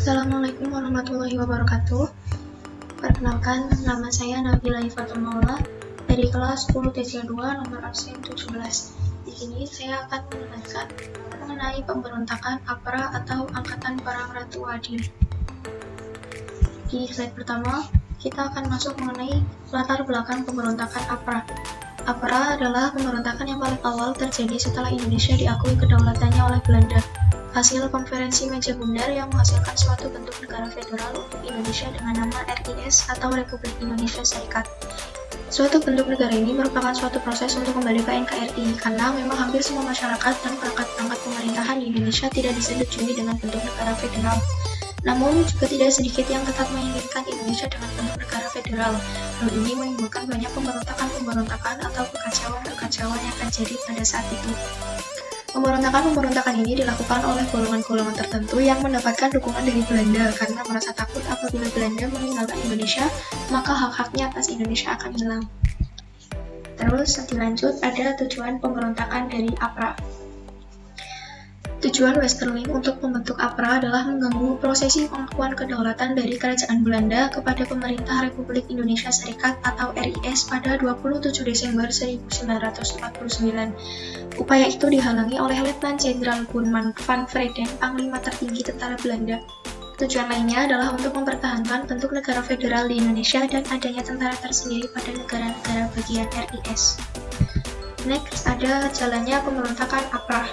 Assalamualaikum warahmatullahi wabarakatuh. Perkenalkan, nama saya Nabila Ifatul dari kelas 10 TC2 nomor absen 17. Di sini saya akan menjelaskan mengenai pemberontakan APRA atau Angkatan Perang Ratu Adil. Di slide pertama, kita akan masuk mengenai latar belakang pemberontakan APRA. APRA adalah pemberontakan yang paling awal terjadi setelah Indonesia diakui kedaulatannya oleh Belanda. Hasil konferensi meja bundar yang menghasilkan suatu bentuk negara federal untuk Indonesia dengan nama RIS atau Republik Indonesia Serikat. Suatu bentuk negara ini merupakan suatu proses untuk kembali ke NKRI karena memang hampir semua masyarakat dan perangkat-perangkat pemerintahan di Indonesia tidak disetujui dengan bentuk negara federal. Namun juga tidak sedikit yang tetap menginginkan Indonesia dengan bentuk negara federal. Hal ini menimbulkan banyak pemberontakan atau kekacauan yang terjadi pada saat itu. Pemberontakan ini dilakukan oleh golongan-golongan tertentu yang mendapatkan dukungan dari Belanda karena merasa takut apabila Belanda meninggalkan Indonesia, maka hak-haknya atas Indonesia akan hilang. Terus dilanjut ada tujuan pemberontakan dari APRA. Tujuan Westerling untuk membentuk APRA adalah mengganggu prosesi pengakuan kedaulatan dari Kerajaan Belanda kepada Pemerintah Republik Indonesia Serikat atau RIS pada 27 Desember 1949. Upaya itu dihalangi oleh Letnan Jenderal Boerman van Vreden, Panglima tertinggi tentara Belanda. Tujuan lainnya adalah untuk mempertahankan bentuk negara federal di Indonesia dan adanya tentara tersendiri pada negara-negara bagian RIS. Next, ada jalannya pemberontakan APRA.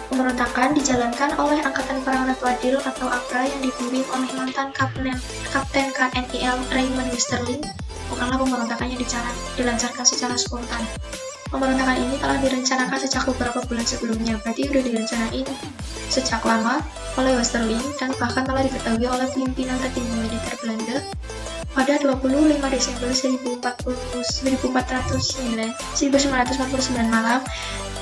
Pemberontakan dijalankan oleh Angkatan Perang Ratu Adil atau APRA yang dipimpin oleh mantan Kapten KNIL Raymond Westerling. Bukanlah pemberontakan yang dilancarkan secara spontan. Pemberontakan ini telah direncanakan sejak beberapa bulan sebelumnya, berarti sudah direncanain sejak lama oleh Westerling dan bahkan telah diketahui oleh pimpinan tertinggi militer Belanda. Pada 25 Desember 1949 malam,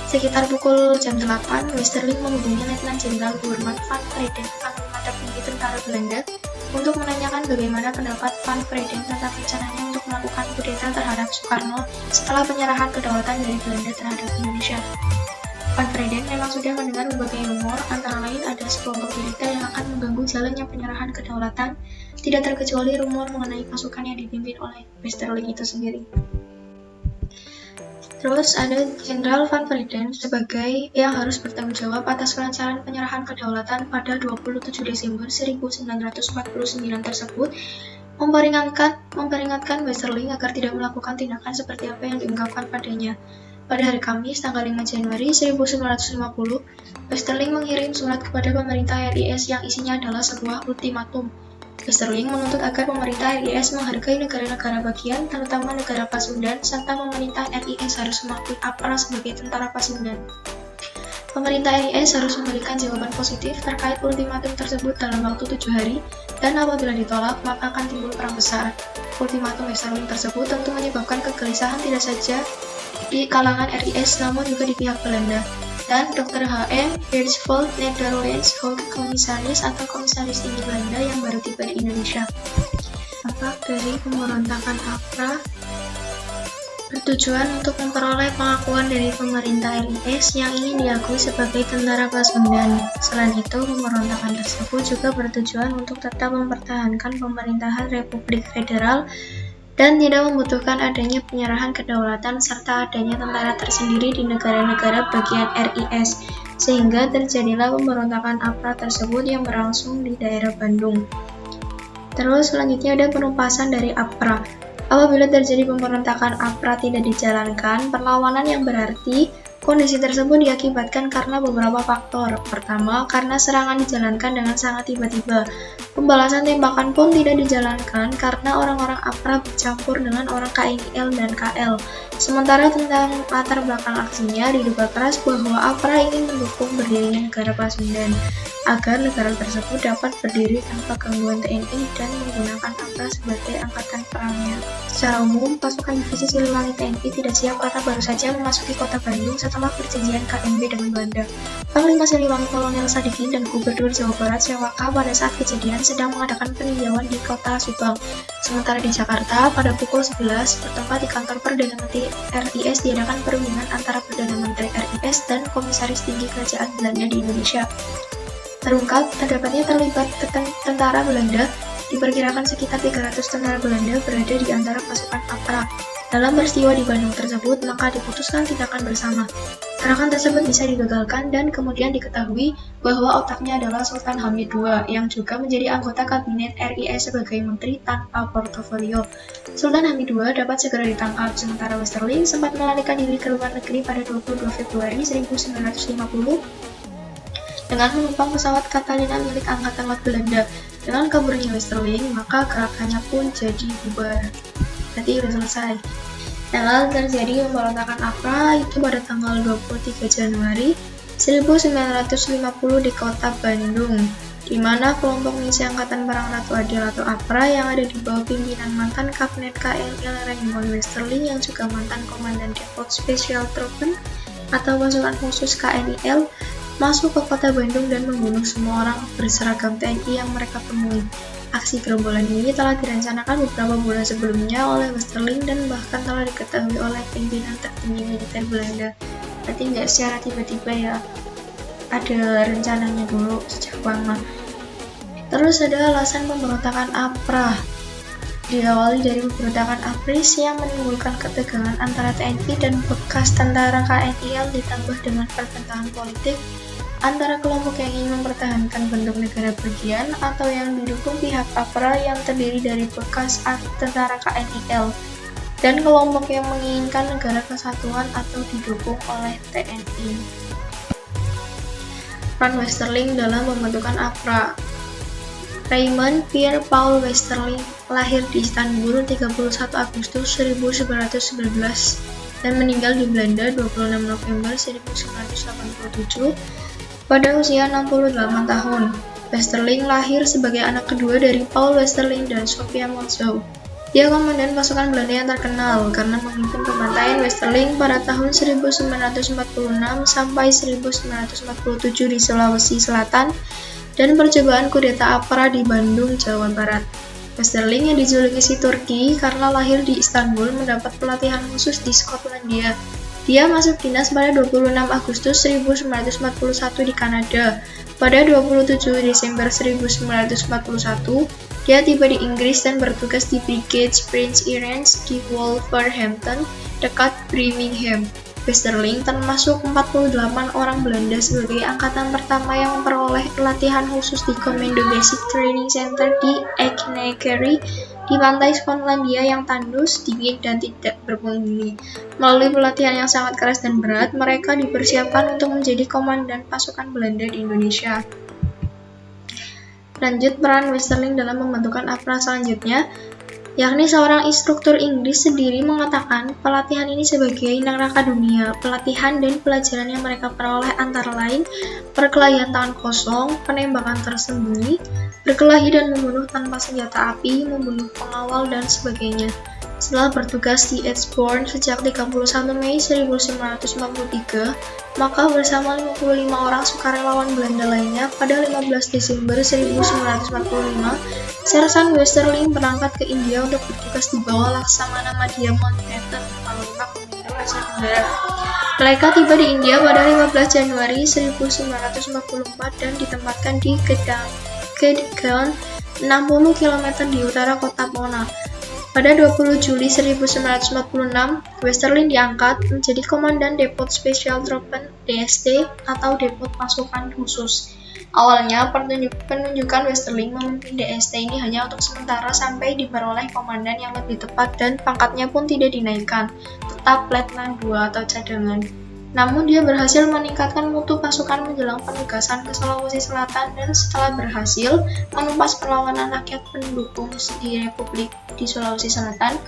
sekitar pukul jam 8, Westerling menghubungi Letnan Jenderal Boerman van Vreden, Panglima tertinggi tentara Belanda, untuk menanyakan bagaimana pendapat van Vreden tentang rencananya untuk melakukan kudeta terhadap Soekarno setelah penyerahan kedaulatan dari Belanda terhadap Indonesia. Van Vreden memang sudah mendengar berbagai rumor, antara lain ada sekelompok militer yang akan mengganggu jalannya penyerahan kedaulatan, tidak terkecuali rumor mengenai pasukan yang dipimpin oleh Westerling itu sendiri. Terus ada Jenderal Van Vreden sebagai yang harus bertanggung jawab atas kelancaran penyerahan kedaulatan pada 27 Desember 1949 tersebut, memperingatkan Westerling agar tidak melakukan tindakan seperti apa yang diungkapkan padanya. Pada hari Kamis, tanggal 5 Januari 1950, Westerling mengirim surat kepada pemerintah RIS yang isinya adalah sebuah ultimatum. Westerling menuntut agar pemerintah RIS menghargai negara-negara bagian, terutama negara Pasundan, serta pemerintah RIS harus mengakui APRA sebagai tentara Pasundan. Pemerintah RIS harus memberikan jawaban positif terkait ultimatum tersebut dalam waktu 7 hari, dan apabila ditolak, maka akan timbul perang besar. Ultimatum Westerling tersebut tentu menyebabkan kegelisahan tidak saja di kalangan RIS, namun juga di pihak Belanda. Dan Dr. H.M. Hirschfeld Nederlands Hoge Commissaris atau Komisaris Tinggi Belanda yang baru tiba di Indonesia. Dampak dari pemberontakan APRA bertujuan untuk memperoleh pengakuan dari pemerintah RIS yang ingin diakui sebagai tentara Pasundan. Selain itu, pemberontakan tersebut juga bertujuan untuk tetap mempertahankan pemerintahan Republik Federal dan tidak membutuhkan adanya penyerahan kedaulatan serta adanya tentara tersendiri di negara-negara bagian RIS, sehingga terjadilah pemberontakan APRA tersebut yang berlangsung di daerah Bandung. Terus selanjutnya ada penumpasan dari APRA. Apabila terjadi pemberontakan APRA tidak dijalankan, perlawanan yang berarti kondisi tersebut diakibatkan karena beberapa faktor. Pertama, karena serangan dijalankan dengan sangat tiba-tiba. Pembalasan tembakan pun tidak dijalankan karena orang-orang APRA bercampur dengan orang KNIL dan KL. Sementara tentang latar belakang aksinya, diduga keras bahwa APRA ingin mendukung berdirinya negara Pasundan agar negara tersebut dapat berdiri tanpa gangguan TNI dan menggunakan APRA sebagai angkatan perangnya. Secara umum, pasukan divisi Siliwangi TNI tidak siap karena baru saja memasuki kota Bandung setelah perjanjian KMB dengan Belanda. Panglima Siliwangi Kolonel Sadikin dan Gubernur Jawa Barat Sewaka pada saat kejadian sedang mengadakan peninjauan di kota Subang. Sementara di Jakarta, pada pukul 11, bertempat di kantor Perdana Menteri RIS diadakan perundingan antara Perdana Menteri RIS dan Komisaris Tinggi Kerajaan Belanda di Indonesia. terungkap terdapatnya terlibat tentara Belanda. Diperkirakan sekitar 300 tentara Belanda berada di antara pasukan APRA. Dalam peristiwa di Bandung tersebut, maka diputuskan tindakan bersama. Gerakan tersebut bisa digagalkan dan kemudian diketahui bahwa otaknya adalah Sultan Hamid II yang juga menjadi anggota kabinet RIS sebagai menteri tanpa portofolio. Sultan Hamid II dapat segera ditangkap, sementara Westerling sempat melarikan diri ke luar negeri pada 22 Februari 1950 dengan menumpang pesawat Catalina milik Angkatan Laut Belanda. Dengan kaburnya Westerling, maka gerakannya pun jadi bubar. Berarti udah selesai. Yang lalu terjadi pemberontakan APRA itu pada tanggal 23 Januari 1950 di kota Bandung, di mana kelompok misi Angkatan Perang Ratu Adil atau APRA yang ada di bawah pimpinan mantan Kapten KNI Raymond Westerling yang juga mantan Komandan Depot Special Troepen atau pasukan khusus KNIL masuk ke kota Bandung dan membunuh semua orang berseragam TNI yang mereka temui. Aksi gerombolan ini telah direncanakan beberapa bulan sebelumnya oleh Westerling dan bahkan telah diketahui oleh pimpinan tertinggi militer Belanda. Berarti nggak secara tiba-tiba ya, ada rencananya dulu sejak lama. Terus ada alasan pemberontakan APRA. Diawali dari pemberontakan APRIS yang menimbulkan ketegangan antara TNI dan bekas tentara KNIL ditambah dengan pertentangan politik antara kelompok yang ingin mempertahankan bentuk negara bagian atau yang didukung pihak APRA yang terdiri dari bekas tentara KNIL dan kelompok yang menginginkan negara kesatuan atau didukung oleh TNI. Peran Westerling dalam pembentukan APRA. Raymond Pierre Paul Westerling lahir di Istanbul 31 Agustus 1919 dan meninggal di Belanda 26 November 1987 pada usia 68 tahun. Westerling lahir sebagai anak kedua dari Paul Westerling dan Sophia Motzow. Dia komandan pasukan Belanda yang terkenal karena memimpin pembantaian Westerling pada tahun 1946 sampai 1947 di Sulawesi Selatan dan percobaan kudeta APRA di Bandung, Jawa Barat. Westerling yang dijuluki si Turki karena lahir di Istanbul mendapat pelatihan khusus di Skotlandia. Dia masuk dinas pada 26 Agustus 1941 di Kanada. Pada 27 Desember 1941, dia tiba di Inggris dan bertugas di Brigade Prince Irene di Wolverhampton, dekat Birmingham. Westerling termasuk 48 orang Belanda sebagai angkatan pertama yang memperoleh pelatihan khusus di Commando Basic Training Center di Enniskerry di pantai Skotlandia yang tandus, dingin, dan tidak berpenghuni. Melalui pelatihan yang sangat keras dan berat, mereka dipersiapkan untuk menjadi komandan pasukan Belanda di Indonesia. Lanjut peran Westerling dalam pembentukan APRA selanjutnya, yakni seorang instruktur Inggris sendiri mengatakan pelatihan ini sebagai neraka dunia. Pelatihan dan pelajaran yang mereka peroleh antara lain perkelahian tangan kosong, penembakan tersembunyi, berkelahi dan membunuh tanpa senjata api, membunuh pengawal, dan sebagainya. Setelah bertugas di Eastbourne sejak 31 Mei 1953, maka bersama 55 orang sukarelawan Belanda lainnya pada 15 Desember 1945, Sersan Westerling berangkat ke India untuk bertugas di bawah Laksamana Madhya Mountbatten, Panglima Komando Pasar Udara. Mereka tiba di India pada 15 Januari 1944 dan ditempatkan di Kedgaon, 60 km di utara kota Pune. Pada 20 Juli 1946, Westerling diangkat menjadi Komandan Depot Special Troepen DST atau Depot Pasukan Khusus. Awalnya, penunjukan Westerling memimpin DST ini hanya untuk sementara sampai diperoleh komandan yang lebih tepat dan pangkatnya pun tidak dinaikkan, tetap Letnan 2 atau cadangan. Namun dia berhasil meningkatkan mutu pasukan menjelang penugasan ke Sulawesi Selatan dan setelah berhasil menumpas perlawanan rakyat pendukung di Republik di Sulawesi Selatan,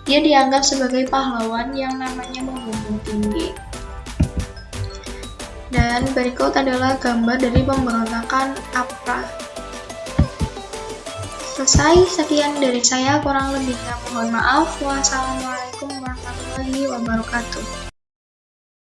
dia dianggap sebagai pahlawan yang namanya membumbung tinggi. Dan berikut adalah gambar dari pemberontakan APRA. Selesai, sekian dari saya, kurang lebihnya mohon maaf. Wassalamualaikum warahmatullahi wabarakatuh.